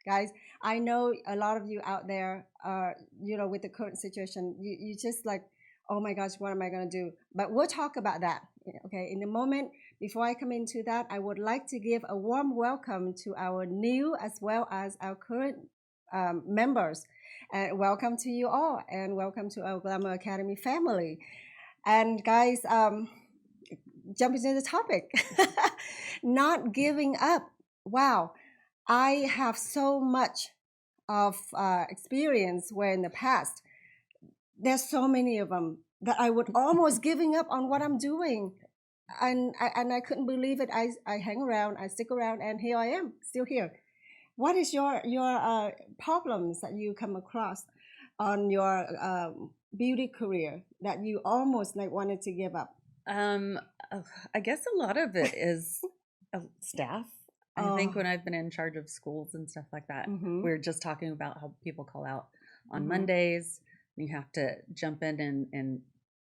Guys, I know a lot of you out there are, with the current situation, you just like, oh my gosh, what am I going to do? But we'll talk about that. Okay, in a moment, before I come into that, I would like to give a warm welcome to our new as well as our current members. And welcome to you all, and welcome to our Glamour Academy family. And guys, jump into the topic. Not giving up. Wow, I have so much of experience where in the past there's so many of them that I would almost giving up on what I'm doing, and I couldn't believe it. I hang around, I stick around, and here I am, still here. What is your problems that you come across on your beauty career that you almost like wanted to give up? Um, I guess a lot of it is staff. I think Oh, when I've been in charge of schools and stuff like that, mm-hmm, we are just talking about how people call out on mm-hmm. Mondays. You have to jump in and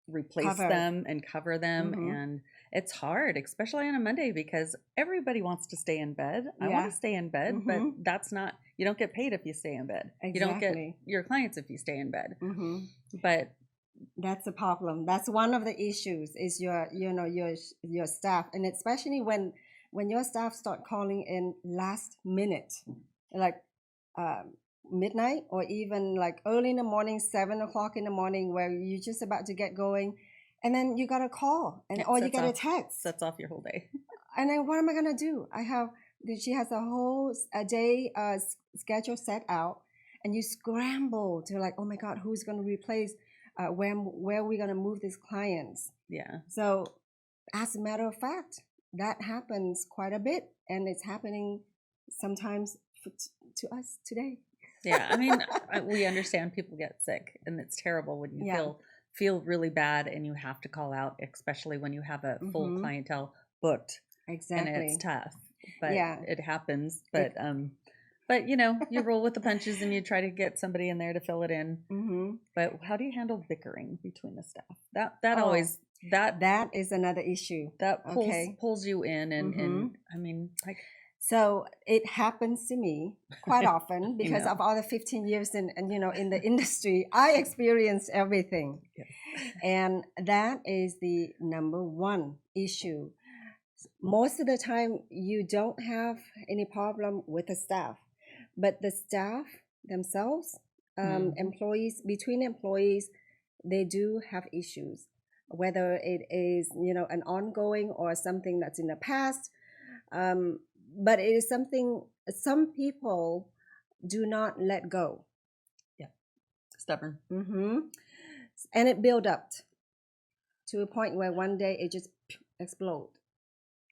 replace Covered. them and cover them. Mm-hmm. And it's hard, especially on a Monday, because everybody wants to stay in bed. I want Yeah. to stay in bed, but Mm-hmm. that's not, you don't get paid if you stay in bed. You don't get Exactly. your clients if you stay in bed. Mm-hmm. But That's a problem. That's one of the issues is your staff, and especially when your staff start calling in last minute, like um, midnight or even like early in the morning, 7 o'clock in the morning, where you're just about to get going, and then you got a call and it or you get a text, sets off your whole day. and then what am I gonna do? She has a whole a day schedule set out, and you scramble to like, oh my god, who's gonna replace? Where are we gonna move these clients? Yeah. So, as a matter of fact, that happens quite a bit, and it's happening sometimes to us today. Yeah, I mean, we understand people get sick, and it's terrible when you Yeah. feel really bad and you have to call out, especially when you have a full Mm-hmm. clientele booked, and it's Exactly. tough. But Yeah. it happens. It, But you roll with the punches and you try to get somebody in there to fill it in. mm-hmm. But how do you handle bickering between the staff? That Oh, always that is another issue. that Okay. pulls you in, Mm-hmm. and I mean, like, So it happens to me quite often you because know, of all the 15 years in the industry. I experienced everything. yes. And that is the number one issue. Most of the time, you don't have any problem with the staff, but the staff themselves, employees, between employees, they do have issues, whether it is, an ongoing or something that's in the past. Um, but it is something some people do not let go. Yeah, stubborn. Mm-hmm. And it build up to a point where one day it just explode,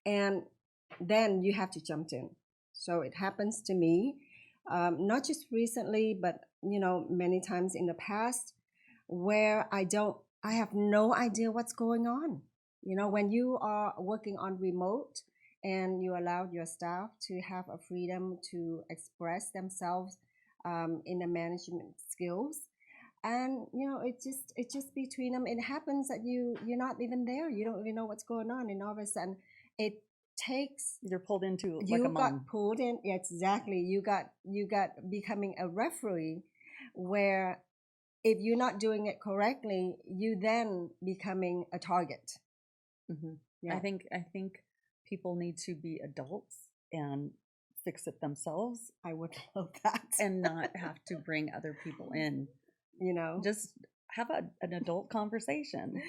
and then you have to jump in. So it happens to me, not just recently, but many times in the past, where I have no idea what's going on. When you are working on remote and you allow your staff to have a freedom to express themselves in the management skills, and it's just between them. It happens that you're not even there. You don't even know what's going on, and all of a sudden, it takes You're pulled into like a you mom. got pulled in. Yeah, exactly. You got becoming a referee, where if you're not doing it correctly, you then becoming a target. Mm-hmm. Yeah. I think people need to be adults and fix it themselves I would love that. and not have to bring other people in. Just have an adult conversation,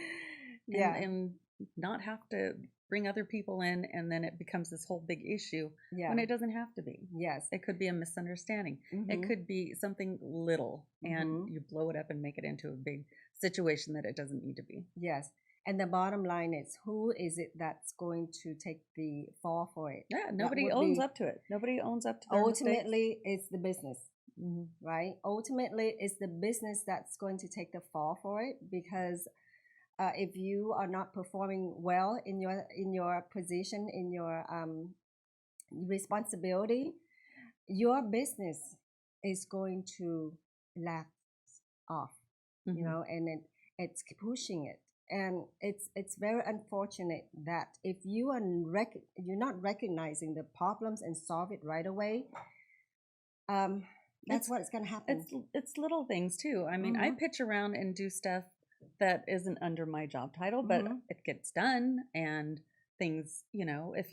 Yeah. and not have to bring other people in, and then it becomes this whole big issue Yeah. when it doesn't have to be. Yes. It could be a misunderstanding. Mhm. It could be something little, and Mhm. you blow it up and make it into a big situation that it doesn't need to be. Yes. And the bottom line is, who is it that's going to take the fall for it? Yeah, That nobody would owns be up to it. Nobody owns up to their mistakes. ultimately it's the business, Mhm. right? Ultimately, it's the business that's going to take the fall for it, because if you are not performing well in your position, in your responsibility, your business is going to lapse off, Mhm. and it's pushing it. And it's very unfortunate that if you're not recognizing the problems and solve it right away, that's what's going to happen. It's little things too. I mean, I pitch around and do stuff that isn't under my job title, but it gets done, and things, you know, if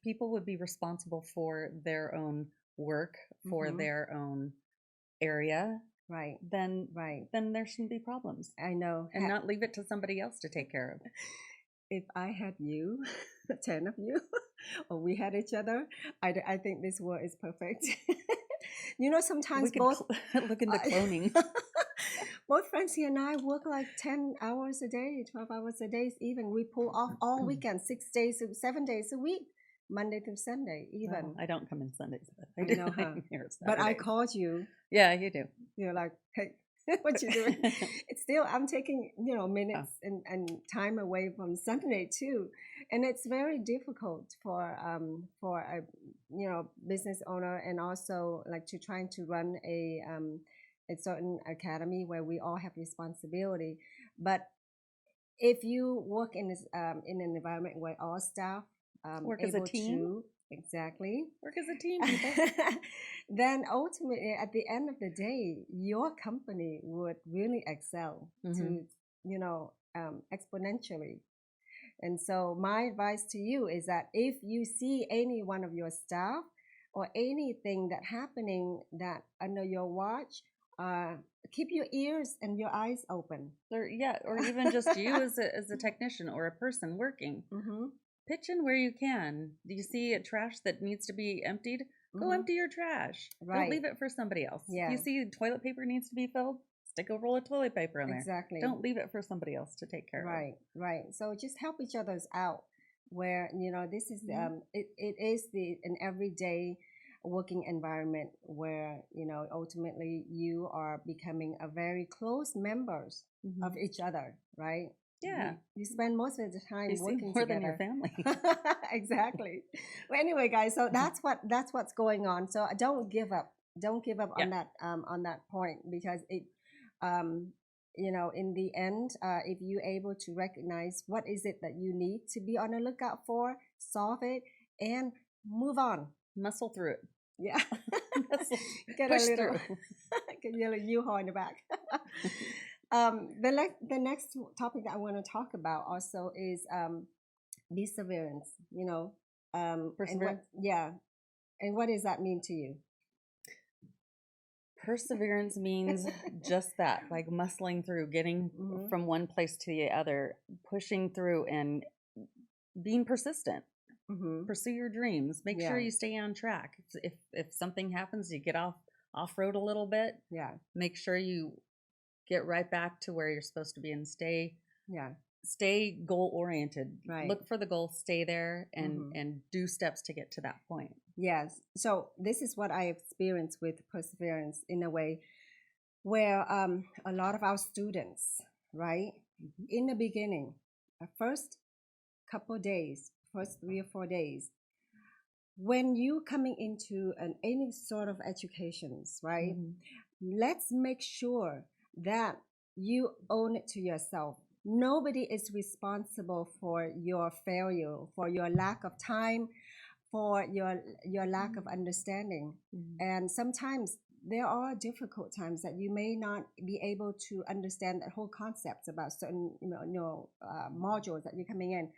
people would be responsible for their own work, for their own area, right, then there shouldn't be problems. I know. And not leave it to somebody else to take care of. If I had you, 10 of you, or we had each other, I think this world is perfect. You know, sometimes we both look into cloning. Both Francie and I work like 10 hours a day, 12 hours a day. Even we pull off all weekend, 6 days, 7 days a week, Monday through Sunday. Even well, I don't come in Sundays, but I know, huh? But I called you. Yeah, you do. You're like, hey, what you doing? It's still, I'm taking, you know, minutes and time away from Sunday too, and it's very difficult for a, you know, business owner, and also like to trying to run a certain academy where we all have responsibility. But if you work in this in an environment where all staff work as a team, work as a team, then ultimately at the end of the day, your company would really excel to, you know, exponentially. And so my advice to you is that if you see any one of your staff or anything that happening that under your watch, keep your ears and your eyes open. Or even just you as a technician or a person working. Pitch in where you can. Do you see a trash that needs to be emptied? Go empty your trash. Right. Don't leave it for somebody else. Yeah. If you see toilet paper needs to be filled, stick a roll of toilet paper in there. Exactly. Don't leave it for somebody else to take care of. Right. So just help each other's out. Where, you know, this is it is an everyday working environment where, you know, ultimately you are becoming a very close members of each other, right? Yeah. You spend most of the time working more together. Than your family. Exactly. Well, anyway, guys, so that's what's going on. So don't give up. Don't give up on that point, because it you know, in the end, if you're able to recognize what is it that you need to be on the lookout for, solve it, and move on. Muscle through it. Yeah. Get a little get a little U-Haul in the back. The next topic that I want to talk about also is perseverance. You know, perseverance. And what does that mean to you? Perseverance means just that, like muscling through, getting from one place to the other, pushing through, and being persistent. Pursue your dreams. Make sure you stay on track. If something happens, you get off-road a little bit. Yeah. Make sure you get right back to where you're supposed to be, and stay goal oriented. Right. Look for the goal, stay there, and do steps to get to that point. Yes. So this is what I experienced with perseverance, in a way where a lot of our students, right, in the beginning, first couple days, first 3 or 4 days, when you coming into any sort of educations, right, let's make sure that you own it to yourself. Nobody is responsible for your failure, for your lack of time, for your lack of understanding. And sometimes there are difficult times that you may not be able to understand the whole concepts about certain modules that you're coming in.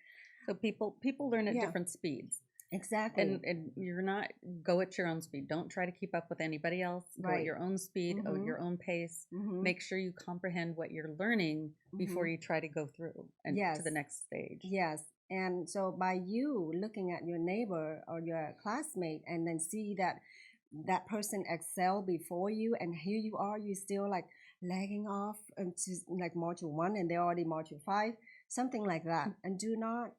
So people learn at different speeds. Exactly. And you're not, go at your own speed. Don't try to keep up with anybody else. Go at your own speed, at your own pace. Make sure you comprehend what you're learning before you try to go through and to the next stage. Yes. And so by you looking at your neighbor or your classmate and then see that person excel before you, and here you are, you still like lagging off into like module 1 and they're already module 5, something like that. And do not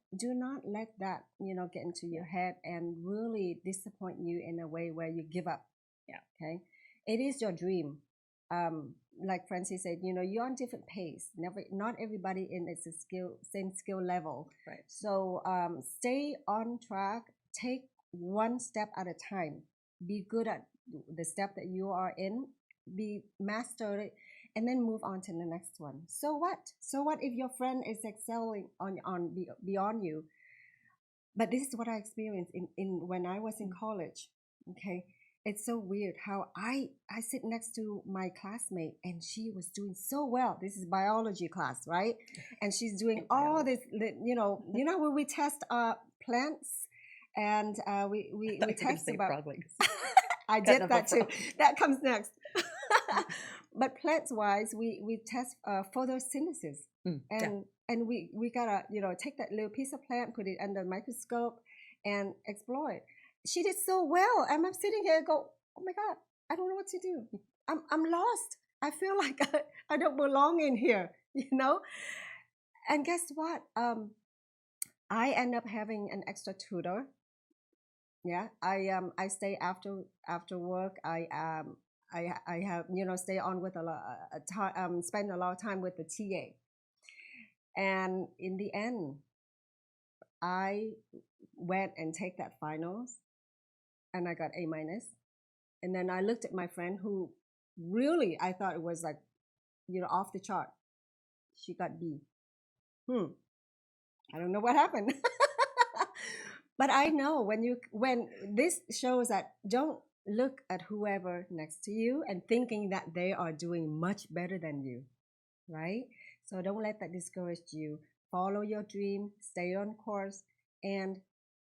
let that, you know, get into your head and really disappoint you in a way where you give up. Yeah. Okay. It is your dream. Like Francie said, you know, you're on different pace. Not everybody in is same skill level. Right. So stay on track. Take one step at a time. Be good at the step that you are in. Be master it, and then move on to the next one. So what? So what if your friend is excelling on beyond you? But this is what I experienced in when I was in college. Okay. it's so weird how I sit next to my classmate and she was doing so well. This is biology class, right? And she's doing all this, when we test plants and we test about frog legs. I did that too. That comes next. But plants wise, we test photosynthesis, and we gotta take that little piece of plant, put it under a microscope, and explore it. She did so well. I'm sitting here and go, oh my God, I don't know what to do. I'm lost. I feel like I don't belong in here, And guess what? I end up having an extra tutor. Yeah, I stay after work. I have stay on with a lot spend a lot of time with the TA. And in the end, I went and take that finals, and I got A minus. And then I looked at my friend who really I thought it was like, off the chart. She got B. I don't know what happened. But I know when this shows that don't look at whoever next to you and thinking that they are doing much better than you, right? So don't let that discourage you. Follow your dream, stay on course, and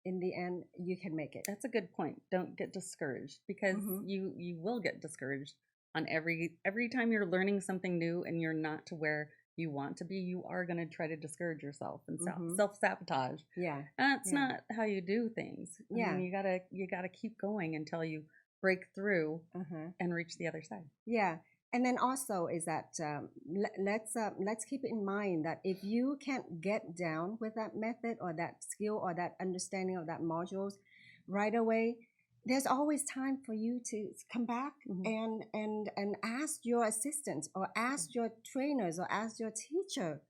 in the end, you can make it. That's a good point. Don't get discouraged, because you will get discouraged on every time you're learning something new and you're not to where you want to be. You are going to try to discourage yourself and self-sabotage. Yeah. That's not how you do things. I mean, you gotta keep going until you break through and reach the other side. Yeah. And then also is that let's keep it in mind that if you can't get down with that method or that skill or that understanding of that modules right away, there's always time for you to come back and ask your assistants or ask your trainers or ask your teacher.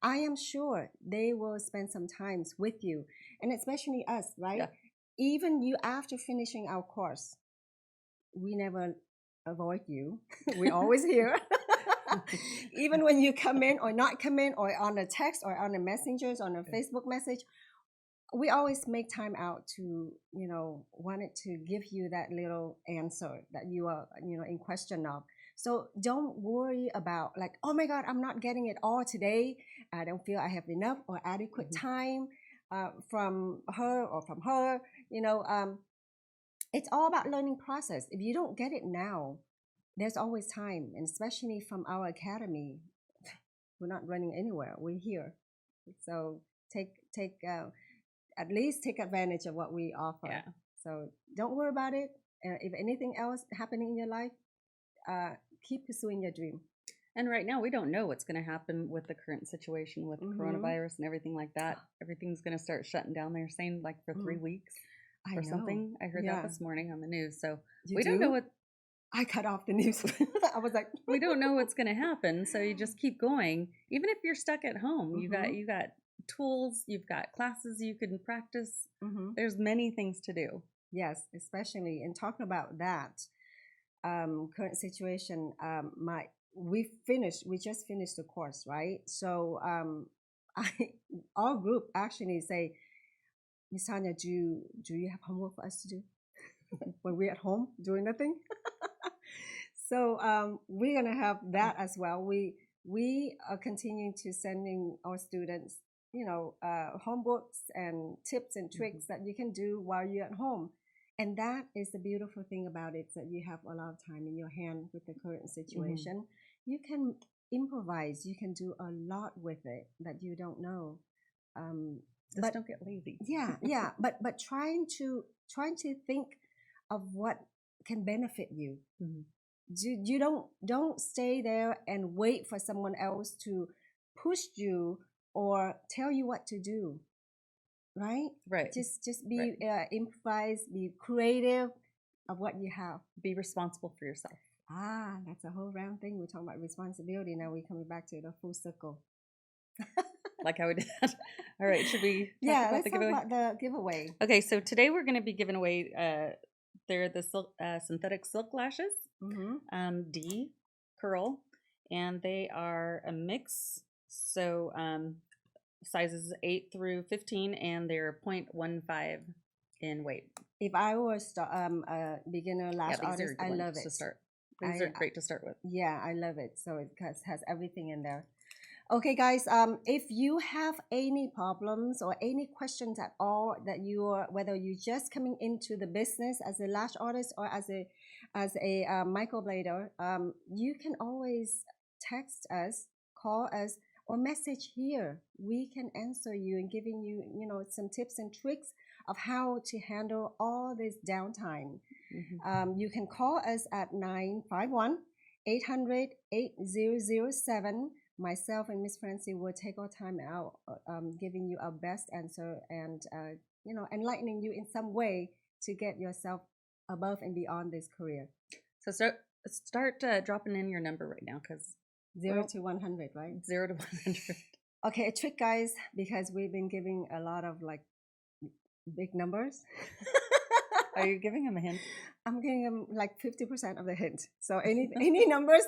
I am sure they will spend some time with you, and especially us, right? Yeah. Even you after finishing our course, we never avoid you. We're always here. Even when you come in or not come in or on a text or on a messengers, on a Facebook message, we always make time out to, wanted to give you that little answer that you are, in question of. So don't worry about like, oh my God, I'm not getting it all today. I don't feel I have enough or adequate time from her or from her. It's all about learning process. If you don't get it now, there's always time, and especially from our academy, we're not running anywhere. We're here. So at least take advantage of what we offer. Yeah. So don't worry about it. If anything else happening in your life, keep pursuing your dream. And right now, we don't know what's going to happen with the current situation with coronavirus and everything like that. Everything's going to start shutting down. They're saying like for 3 weeks or something. I heard that this morning on the news. So we don't know what. I cut off the news. I was like, we don't know what's going to happen. So you just keep going. Even if you're stuck at home, you got tools, you've got classes you can practice. There's many things to do. Yes, especially in talking about that current situation. We just finished the course, right? So our group actually say, Miss Tanya, do you have homework for us to do when we're at home doing nothing? So we're gonna have that as well. We are continuing to sending our students, homebooks and tips and tricks that you can do while you're at home. And that is the beautiful thing about it, that you have a lot of time in your hand with the current situation. You can improvise. You can do a lot with it that you don't know. Just don't get lazy. Yeah. But trying to think of what can benefit you. You don't stay there and wait for someone else to push you or tell you what to do. Right. Just be improvise, be creative of what you have. Be responsible for yourself. That's a whole round thing. We're talking about responsibility. Now we're coming back to the full circle. Like how we did that. All right, should we talk about let's talk about the giveaway. Okay, so today we're going to be giving away they're the synthetic silk lashes, D curl, and they are a mix. So sizes 8 through 15, and they're 0.15 in weight. If I was a beginner lash artist, I love it. To start. These are great to start with. Yeah, I love it. So it has everything in there. Okay, guys. If you have any problems or any questions at all that whether you're just coming into the business as a lash artist or as a microblader, you can always text us, call us, or message here. We can answer you and giving you some tips and tricks of how to handle all this downtime. You can call us at 951-800-8007. Myself and Miss Francie will take our time out, giving you our best answer and enlightening you in some way to get yourself above and beyond this career. So start dropping in your number right now, because 0 to 100, right? 0 to 100. Okay, a trick, guys, because we've been giving a lot of big numbers. Are you giving them a hint? I'm giving them 50% of the hint. So any numbers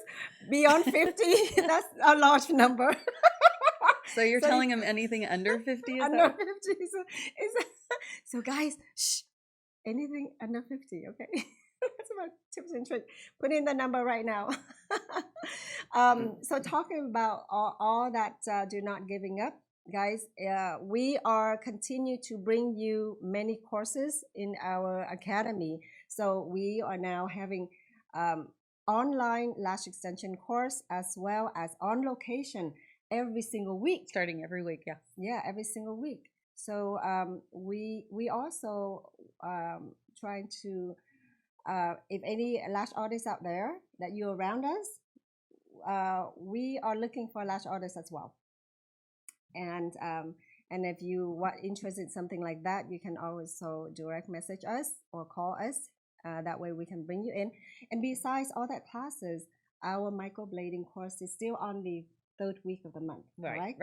beyond 50, that's a large number. So you're telling them anything under 50 is under 50 so guys, shh, anything under 50, okay? That's about tips and tricks. Put in the number right now. So talking about all that do not giving up, guys, we are continue to bring you many courses in our academy. So we are now having online lash extension course as well as on location every single week. Starting every week, yeah. Yeah, every single week. So we also trying to, if any lash artists out there that you're around us, we are looking for lash artists as well. And if you are interested in something like that, you can also direct message us or call us. That way we can bring you in. And besides all that classes, our microblading course is still on the 3rd week of the month. Right.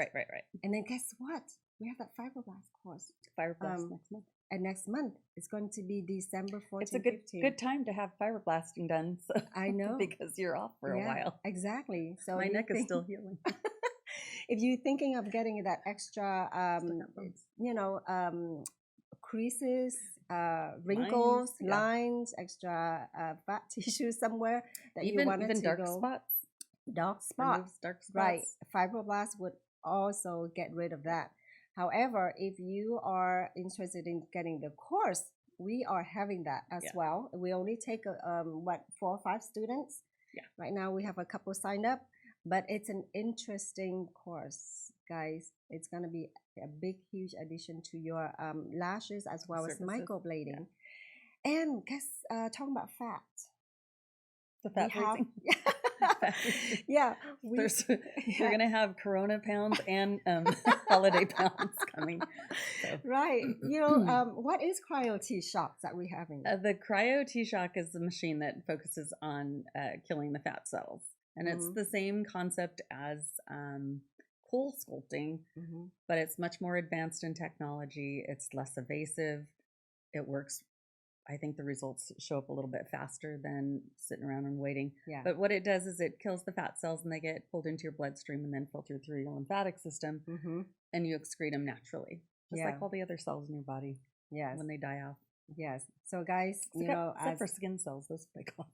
And then guess what? We have that fibroblast course. Fibroblast next month. And next month it's going to be December 14th. It's a good time to have fibroblasting done. So I know. Because you're off for a while. Exactly. So my neck is still healing. If you're thinking of getting that extra, creases, wrinkles, lines, extra fat tissue somewhere that you wanted to dark spots. Dark spots. Right. Fibroblast would also get rid of that. However, if you are interested in getting the course, we are having that as well. We only take 4 or 5 students. Yeah. Right now we have a couple signed up, but it's an interesting course, guys. It's going to be a big, huge addition to your lashes as well as microblading. Yeah. And guess talking about fat. The fat freezing. Yeah, you're gonna have Corona pounds and holiday pounds coming. So. Right. What is cryo T-shock that we're having? The cryo T-shock is the machine that focuses on killing the fat cells, and it's the same concept as cool sculpting, but it's much more advanced in technology. It's less invasive. It works. I think the results show up a little bit faster than sitting around and waiting. Yeah. But what it does is it kills the fat cells and they get pulled into your bloodstream and then filtered through your lymphatic system, and you excrete them naturally, just like all the other cells in your body. Yes. When they die off. Yes. So guys, except for skin cells, those they call.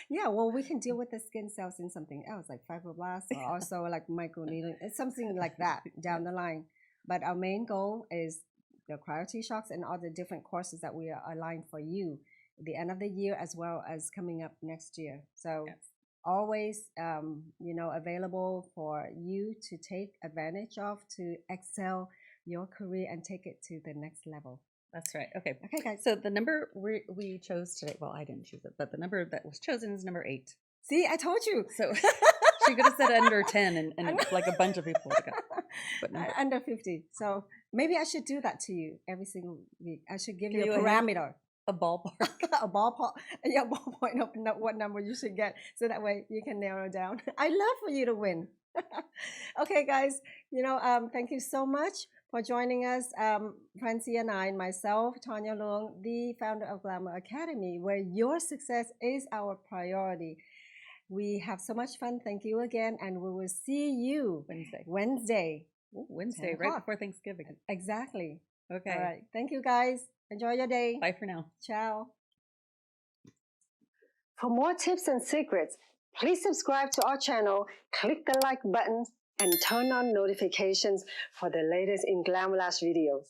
Yeah. Well, we can deal with the skin cells in something else, like fibroblasts, or also like microneedling. It's something like that down the line. But our main goal is the cryo T-shocks and all the different courses that we are aligned for you at the end of the year as well as coming up next year. So always, available for you to take advantage of, to excel your career and take it to the next level. That's right. Okay. Okay, guys. So the number we chose today, well, I didn't choose it, but the number that was chosen is number 8. See, I told you. So she could have said under 10 and like a bunch of people would have got. But under 50. So maybe I should do that to you every single week. I should give you a parameter. A ballpark. A ballpark. Yeah, ballpoint of what number you should get. So that way you can narrow down. I love for you to win. Okay, guys. Thank you so much for joining us. Francie and I, myself, Tanya Leung, the founder of Glamour Academy, where your success is our priority. We have so much fun. Thank you again. And we will see you Wednesday. Ooh, Wednesday, right before Thanksgiving. Exactly. Okay. All right. Thank you, guys. Enjoy your day. Bye for now. Ciao. For more tips and secrets, please subscribe to our channel, click the like button, and turn on notifications for the latest in Glamour Lash videos.